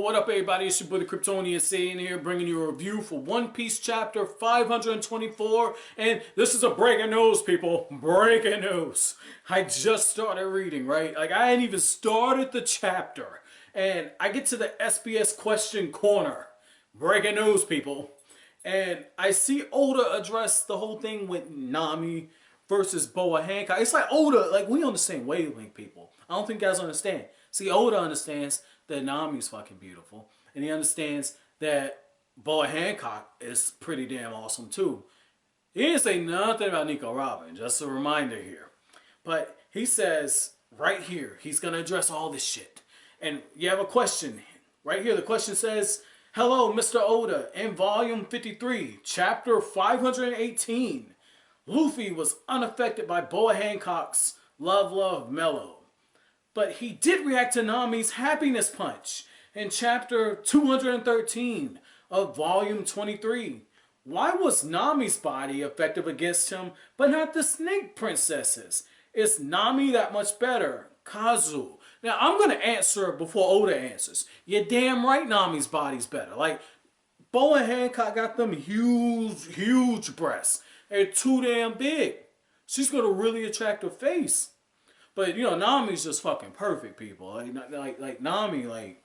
what up everybody, it's your boy the Kryptonian saying here, bringing you a review for One Piece chapter 524, and this is a breaking news, people, breaking news. I just started reading, right? Like, I hadn't even started the chapter, and I get to the SBS question corner. Breaking news, people. And I see Oda address the whole thing with Nami versus Boa Hancock. It's like Oda, like, we on the same wavelength, people. I don't think you guys understand. See, Oda understands that Nami's fucking beautiful, and he understands that Boa Hancock is pretty damn awesome too. He didn't say nothing about Nico Robin, just a reminder here. But he says right here, he's gonna address all this shit. And you have a question right here. The question says, "Hello, Mr. Oda. In volume 53, chapter 518, Luffy was unaffected by Boa Hancock's Love Mellow. But he did react to Nami's happiness punch in chapter 213 of volume 23. Why was Nami's body effective against him, but not the Snake Princesses? Is Nami that much better? Kazu." Now, I'm going to answer before Oda answers. You're damn right Nami's body's better. Like, Boa Hancock got them huge breasts. They're too damn big. She's got a really attractive face. But, you know, Nami's just fucking perfect, people. Like Nami, like,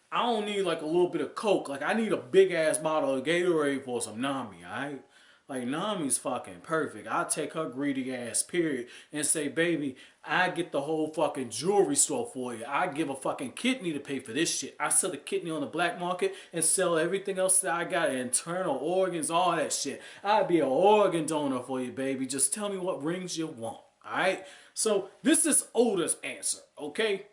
I don't need, like, a little bit of Coke. Like, I need a big-ass bottle of Gatorade for some Nami, alright? Like, Nami's fucking perfect. I'll take her greedy ass, period, and say, baby, I get the whole fucking jewelry store for you. I give a fucking kidney to pay for this shit. I sell the kidney on the black market and sell everything else that I got, internal organs, all that shit. I'd be an organ donor for you, baby. Just tell me what rings you want, alright? So, this is Oda's answer, okay?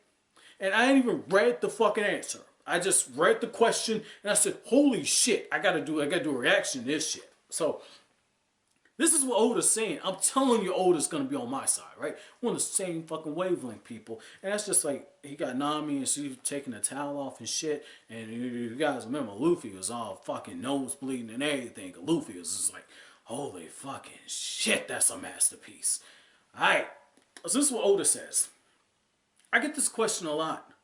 And I ain't even read the fucking answer. I just read the question, and I said, holy shit, I gotta do a reaction to this shit. So, this is what Oda's saying. I'm telling you Oda's gonna be on my side, right? We're on the same fucking wavelength, people. And that's just like, he got Nami and she taking the towel off and shit. And you guys remember, Luffy was all fucking nose bleeding and everything. Luffy was just like, holy fucking shit, that's a masterpiece. Alright. So this is what Oda says. I get this question a lot.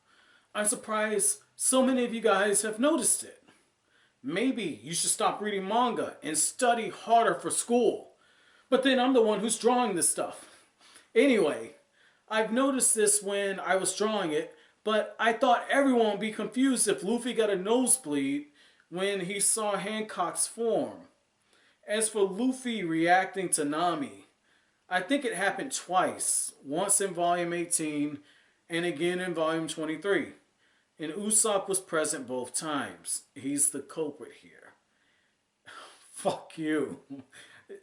I'm surprised so many of you guys have noticed it. Maybe you should stop reading manga and study harder for school. But then I'm the one who's drawing this stuff. Anyway, I've noticed this when I was drawing it, but I thought everyone would be confused if Luffy got a nosebleed when he saw Hancock's form. As for Luffy reacting to Nami, I think it happened twice, once in volume 18 and again in volume 23. And Usopp was present both times. He's the culprit here. Fuck you.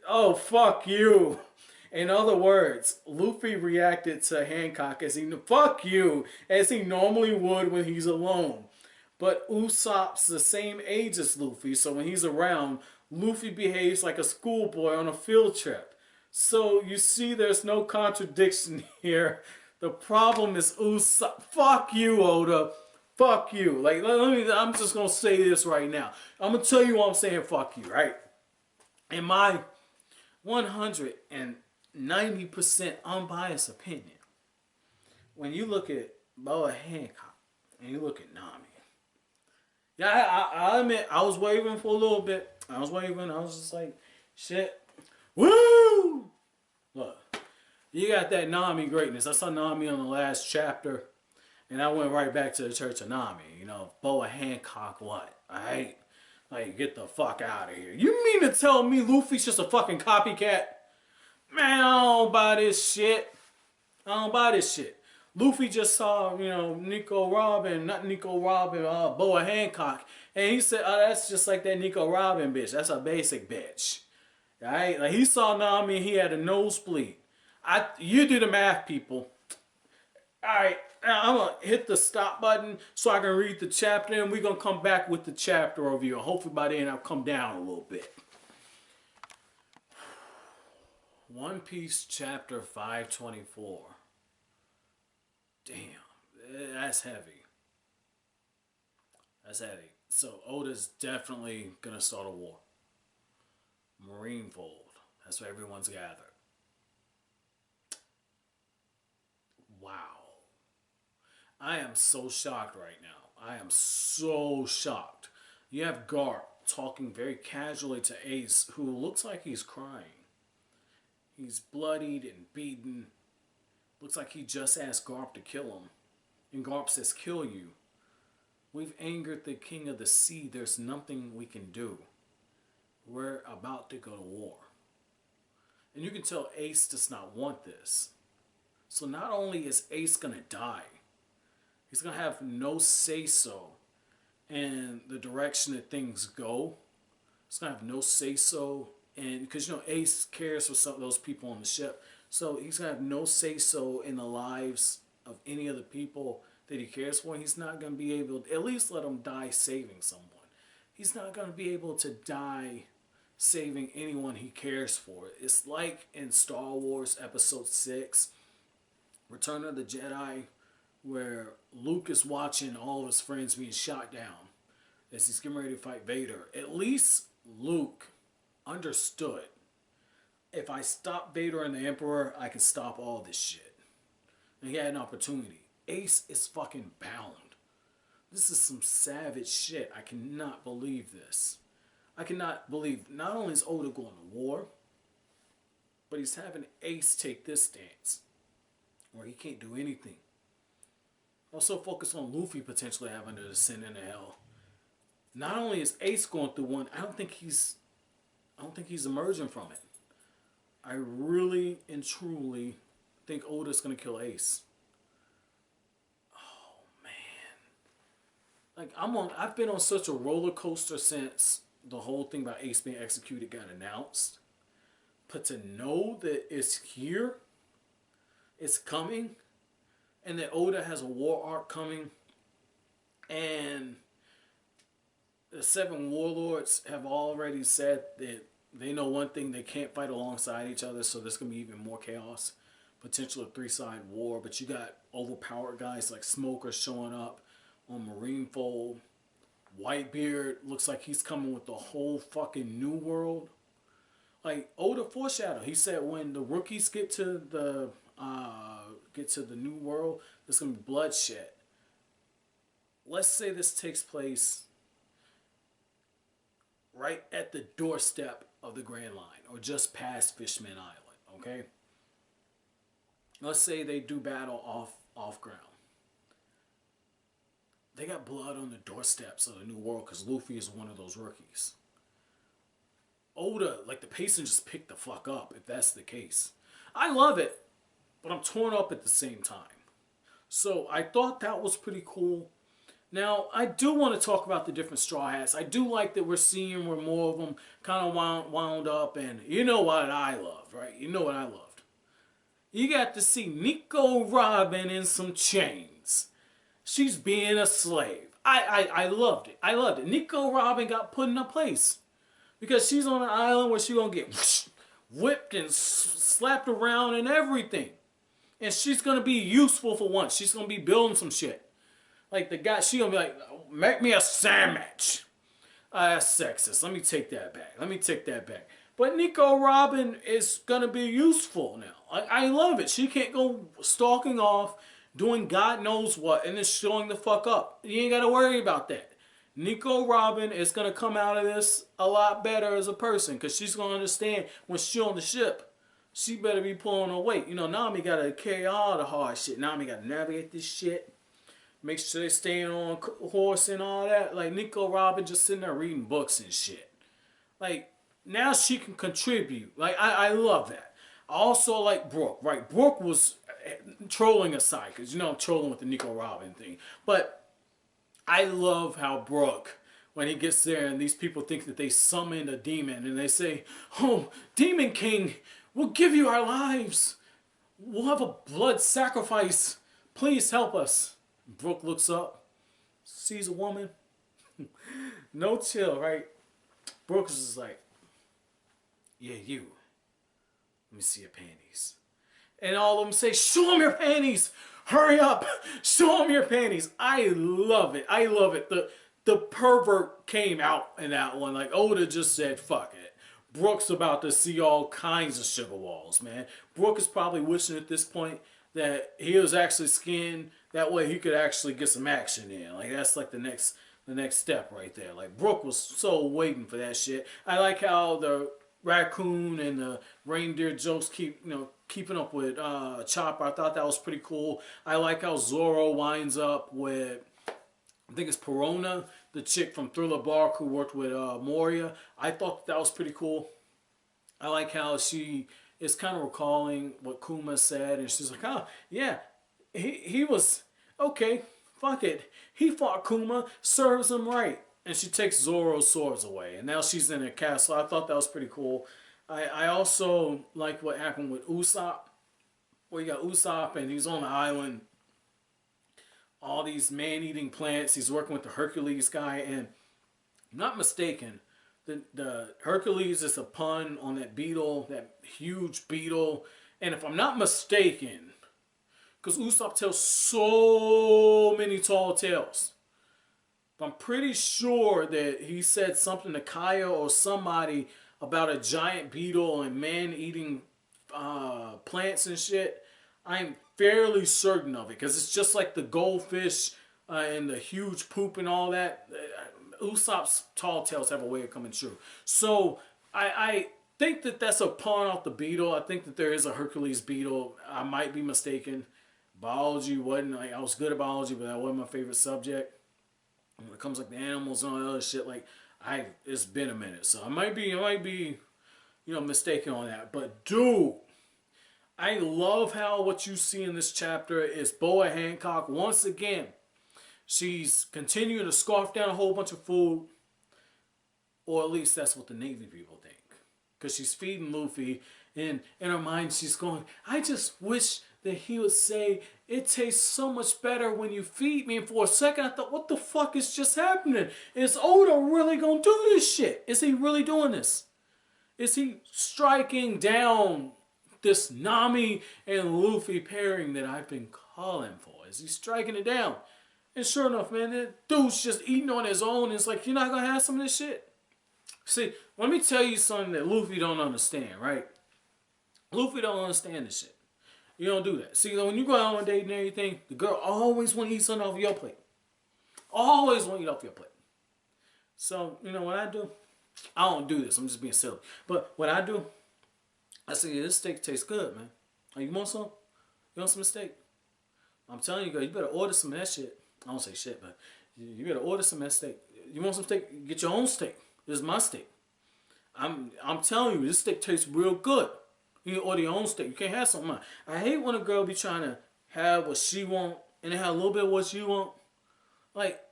Oh, fuck you. In other words, Luffy reacted to Hancock as he normally would when he's alone. But Usopp's the same age as Luffy, so when he's around, Luffy behaves like a schoolboy on a field trip. So, you see there's no contradiction here. The problem is Usopp. Fuck you, Oda. Fuck you. Like, I'm just going to say this right now. I'm going to tell you why I'm saying fuck you, right? In my 190% unbiased opinion, when you look at Boa Hancock and you look at Nami, yeah, I admit, I was waving for a little bit. I was just like, shit. Woo! Look, you got that Nami greatness. I saw Nami on the last chapter, and I went right back to the Church of Nami. You know, Boa Hancock, what? Alright? Like, get the fuck out of here. You mean to tell me Luffy's just a fucking copycat? Man, I don't buy this shit. Luffy just saw, you know, Boa Hancock, and he said, oh, that's just like that Nico Robin bitch. That's a basic bitch. Alright, like he saw Nami and he had a nosebleed. You do the math, people. Alright, now I'm going to hit the stop button so I can read the chapter, and we're going to come back with the chapter review. Hopefully by then I'll come down a little bit. One Piece chapter 524. Damn, that's heavy. That's heavy. So Oda's definitely going to start a war. Marineford. That's where everyone's gathered. Wow. I am so shocked right now. I am so shocked. You have Garp talking very casually to Ace, who looks like he's crying. He's bloodied and beaten. Looks like he just asked Garp to kill him. And Garp says, kill you. We've angered the king of the sea. There's nothing we can do. We're about to go to war. And you can tell Ace does not want this. So not only is Ace going to die, he's going to have no say-so in the direction that things go. He's going to have no say-so. And because, you know, Ace cares for some of those people on the ship. So he's going to have no say-so in the lives of any of the people that he cares for. He's not going to be able to at least let him die saving someone. He's not going to be able to die saving anyone he cares for. It's like in Star Wars Episode 6, Return of the Jedi, where Luke is watching all of his friends being shot down as he's getting ready to fight Vader. At least Luke understood, if I stop Vader and the Emperor, I can stop all this shit. And he had an opportunity. Ace is fucking bound. This is some savage shit. I cannot believe this. I cannot believe not only is Oda going to war, but he's having Ace take this stance where he can't do anything. Also focus on Luffy potentially having to descend into hell. Not only is Ace going through one, I don't think he's emerging from it. I really and truly think Oda's gonna kill Ace. Like I've been on such a roller coaster since the whole thing about Ace being executed got announced. But to know that it's here, it's coming, and that Oda has a war arc coming, and the 7 warlords have already said that they know one thing: they can't fight alongside each other, so there's gonna be even more chaos. Potential of 3-side war, but you got overpowered guys like Smoker showing up on Marineford. Whitebeard looks like he's coming with the whole fucking new world. Like Oda foreshadowed, he said when the rookies get to the new world, there's gonna be bloodshed. Let's say this takes place right at the doorstep of the Grand Line, or just past Fishman Island. Okay. Let's say they do battle off ground. They got blood on the doorsteps of the new world because Luffy is one of those rookies. Oda, like the pacing just picked the fuck up if that's the case. I love it, but I'm torn up at the same time. So I thought that was pretty cool. Now, I do want to talk about the different Straw Hats. I do like that we're seeing where more of them kind of wound up, and you know what I love, right? You know what I loved. You got to see Nico Robin in some chains. She's being a slave. I loved it. I loved it. Nico Robin got put in a place because she's on an island where she's going to get whipped and slapped around and everything. And she's going to be useful for once. She's going to be building some shit. Like the guy, she going to be like, make me a sandwich. That's sexist. Let me take that back. But Nico Robin is going to be useful now. I love it. She can't go stalking off, doing God knows what, and then showing the fuck up. You ain't got to worry about that. Nico Robin is going to come out of this a lot better as a person, because she's going to understand when she's on the ship, she better be pulling her weight. You know, Nami got to carry all the hard shit. Nami got to navigate this shit. Make sure they're staying on horse and all that. Like, Nico Robin just sitting there reading books and shit. Like, now she can contribute. Like, I love that. I also like Brooke, right? Brooke was trolling aside, because, you know, I'm trolling with the Nico Robin thing. But I love how Brooke, when he gets there and these people think that they summoned a demon, and they say, oh, Demon King, we'll give you our lives. We'll have a blood sacrifice. Please help us. Brooke looks up, sees a woman. No chill, right? Brooke is just like, yeah, you. Let me see your panties. And all of them say, show them your panties. Hurry up. Show them your panties. I love it. I love it. The pervert came out in that one. Like, Oda just said, fuck it. Brooke's about to see all kinds of sugar walls, man. Brooke is probably wishing at this point that he was actually skinned. That way he could actually get some action in. Like that's like the next step right there. Like Brooke was so waiting for that shit. I like how the raccoon and the reindeer jokes keeping up with Chopper. I thought that was pretty cool. I like how Zoro winds up with, I think it's Perona, the chick from Thriller Bark who worked with Moria. I thought that was pretty cool. I like how she is kind of recalling what Kuma said, and she's like, oh, yeah, he was, okay, fuck it. He fought Kuma, serves him right. And she takes Zoro's swords away, and now she's in a castle. I thought that was pretty cool. I also like what happened with Usopp, where you got Usopp, and he's on the island, all these man-eating plants. He's working with the Hercules guy, and I'm not mistaken, the Hercules is a pun on that beetle, that huge beetle. And if I'm not mistaken, because Usopp tells so many tall tales, but I'm pretty sure that he said something to Kaya or somebody about a giant beetle and man-eating plants and shit. I'm fairly certain of it, because it's just like the goldfish and the huge poop and all that. Usopp's tall tales have a way of coming true. So I think that that's a pawn off the beetle. I think that there is a Hercules beetle. I might be mistaken. Biology wasn't, like, I was good at biology, but that wasn't my favorite subject. When it comes like the animals and all that other shit, like it's been a minute, so I might be, mistaken on that. But dude, I love how what you see in this chapter is Boa Hancock once again. She's continuing to scarf down a whole bunch of food, or at least that's what the Navy people think, because she's feeding Luffy, and in her mind she's going, I just wish that he would say, it tastes so much better when you feed me. And for a second I thought, what the fuck is just happening? Is Oda really gonna do this shit? Is he really doing this? Is he striking down this Nami and Luffy pairing that I've been calling for? Is he striking it down? And sure enough, man, that dude's just eating on his own. And it's like, you're not gonna have some of this shit? See, let me tell you something that Luffy don't understand, right? Luffy don't understand this shit. You don't do that. See, when you go out on a date and everything, the girl always want to eat something off your plate. Always want to eat off your plate. So, you know what I do? I don't do this. I'm just being silly. But what I do, I say, yeah, this steak tastes good, man. Like, you want some? You want some steak? I'm telling you, girl, you better order some of that shit. I don't say shit, but you better order some of that steak. You want some steak? Get your own steak. This is my steak. I'm telling you, this steak tastes real good. You can order your own steak. You can't have something. I hate when a girl be trying to have what she want and then have a little bit of what you want. Like,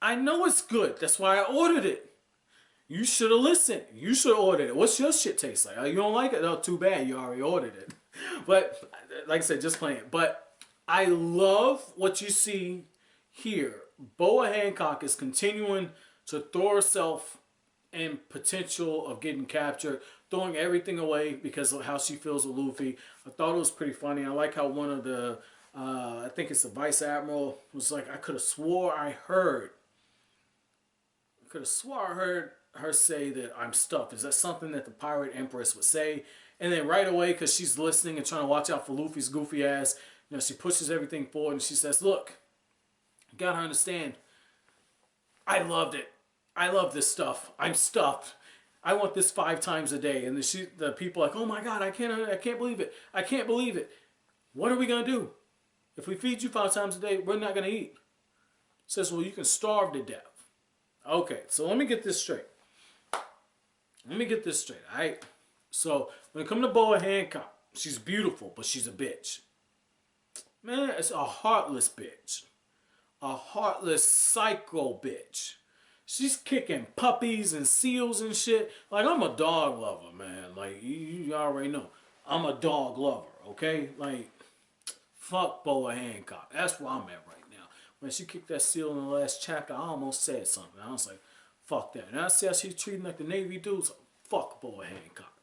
I know it's good. That's why I ordered it. You should have listened. You should have ordered it. What's your shit taste like? You don't like it? Oh, too bad. You already ordered it. But, like I said, just playing. But I love what you see here. Boa Hancock is continuing to throw herself in potential of getting captured, throwing everything away because of how she feels with Luffy. I thought it was pretty funny. I like how one of the, I think it's the Vice Admiral, was like, I could have swore I heard her say that I'm stuffed. Is that something that the Pirate Empress would say? And then right away, because she's listening and trying to watch out for Luffy's goofy ass, she pushes everything forward and she says, look, you gotta understand, I loved it. I love this stuff. I'm stuffed. I want this 5 times a day. And the people are like, oh my God, I can't believe it. I can't believe it. What are we going to do? If we feed you 5 times a day, we're not going to eat. Says, well, you can starve to death. Okay, so let me get this straight. All right? So when it comes to Boa Hancock, she's beautiful, but she's a bitch. Man, it's a heartless bitch. A heartless psycho bitch. She's kicking puppies and seals and shit. Like, I'm a dog lover, man. Like, you already know. I'm a dog lover, okay? Like, fuck Boa Hancock. That's where I'm at right now. When she kicked that seal in the last chapter, I almost said something. I was like, fuck that. And I see how she's treating like the Navy dudes. Fuck Boa Hancock.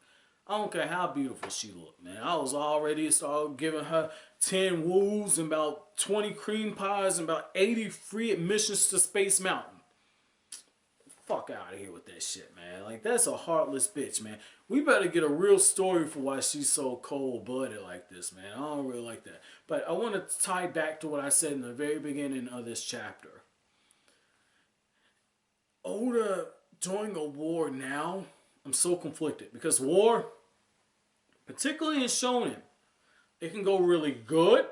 I don't care how beautiful she looked, man. I was already started giving her 10 woos and about 20 cream pies and about 80 free admissions to Space Mountain. fuck out of here with that shit, man. Like, that's a heartless bitch, man. We better get a real story for why she's so cold-blooded like this, man. I don't really like that. But I want to tie back to what I said in the very beginning of this chapter. Oda doing a war now, I'm so conflicted. Because war, particularly in Shonen, it can go really good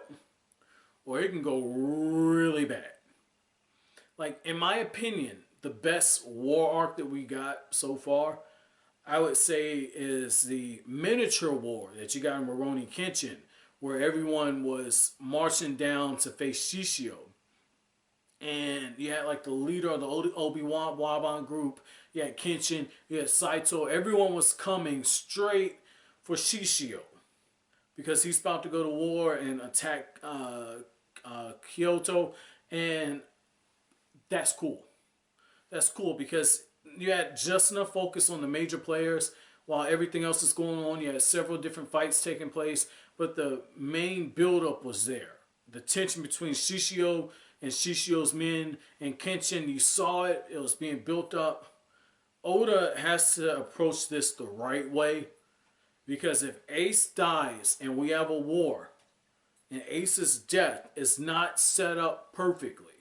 or it can go really bad. Like, in my opinion, the best war arc that we got so far, I would say, is the miniature war that you got in Rurouni Kenshin, where everyone was marching down to face Shishio. And you had like the leader of the Obi-Wan Waban group, you had Kenshin, you had Saito, everyone was coming straight for Shishio. Because he's about to go to war and attack Kyoto, and that's cool. That's cool because you had just enough focus on the major players while everything else is going on. You had several different fights taking place, but the main buildup was there. The tension between Shishio and Shishio's men and Kenshin, you saw it. It was being built up. Oda has to approach this the right way, because if Ace dies and we have a war, and Ace's death is not set up perfectly,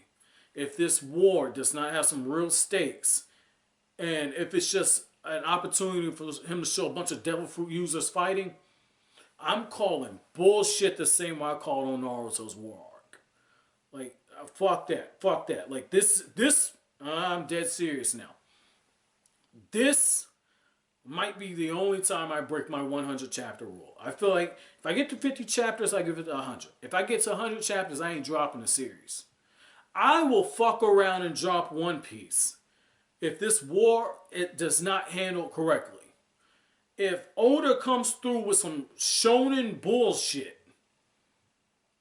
if this war does not have some real stakes, and if it's just an opportunity for him to show a bunch of devil fruit users fighting, I'm calling bullshit the same way I called on Naruto's war arc. Like, fuck that. Fuck that. Like, this, I'm dead serious now. This might be the only time I break my 100 chapter rule. I feel like if I get to 50 chapters, I give it to 100. If I get to 100 chapters, I ain't dropping the series. I will fuck around and drop One Piece if this war, it does not handle correctly. If Oda comes through with some shonen bullshit,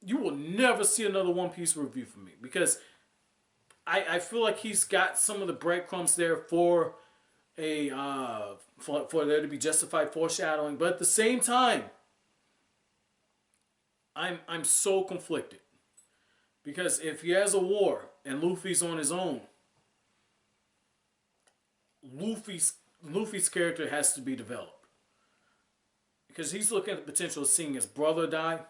you will never see another One Piece review from me, because I feel like he's got some of the breadcrumbs there for a for there to be justified foreshadowing, but at the same time, I'm so conflicted. Because if he has a war and Luffy's on his own, Luffy's character has to be developed. Because he's looking at the potential of seeing his brother die.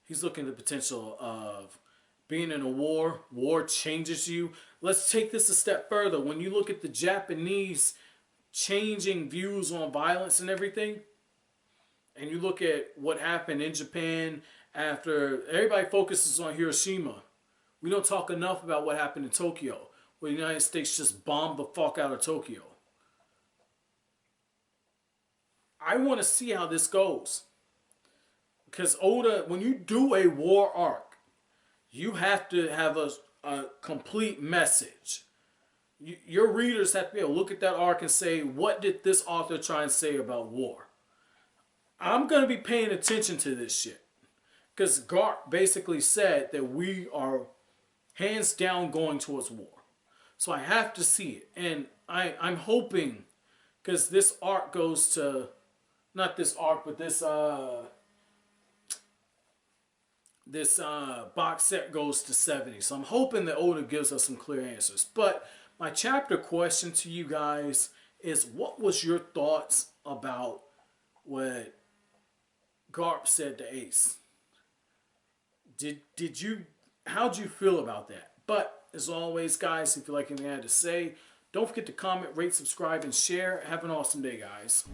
He's looking at the potential of being in a war. War changes you. Let's take this a step further. When you look at the Japanese changing views on violence and everything, and you look at what happened in Japan after everybody focuses on Hiroshima, we don't talk enough about what happened in Tokyo, where the United States just bombed the fuck out of Tokyo. I want to see how this goes. Because Oda, when you do a war arc, you have to have a complete message. Your readers have to be able to look at that arc and say, what did this author try and say about war? I'm going to be paying attention to this shit. Because Garp basically said that we are hands down going towards war. So I have to see it. And I'm hoping, because this arc goes to, not this arc, but this box set goes to 70. So I'm hoping that Oda gives us some clear answers. But my chapter question to you guys is, what was your thoughts about what Garp said to Ace? How'd you feel about that? But as always, guys, if you like anything I had to say, don't forget to comment, rate, subscribe, and share. Have an awesome day, guys.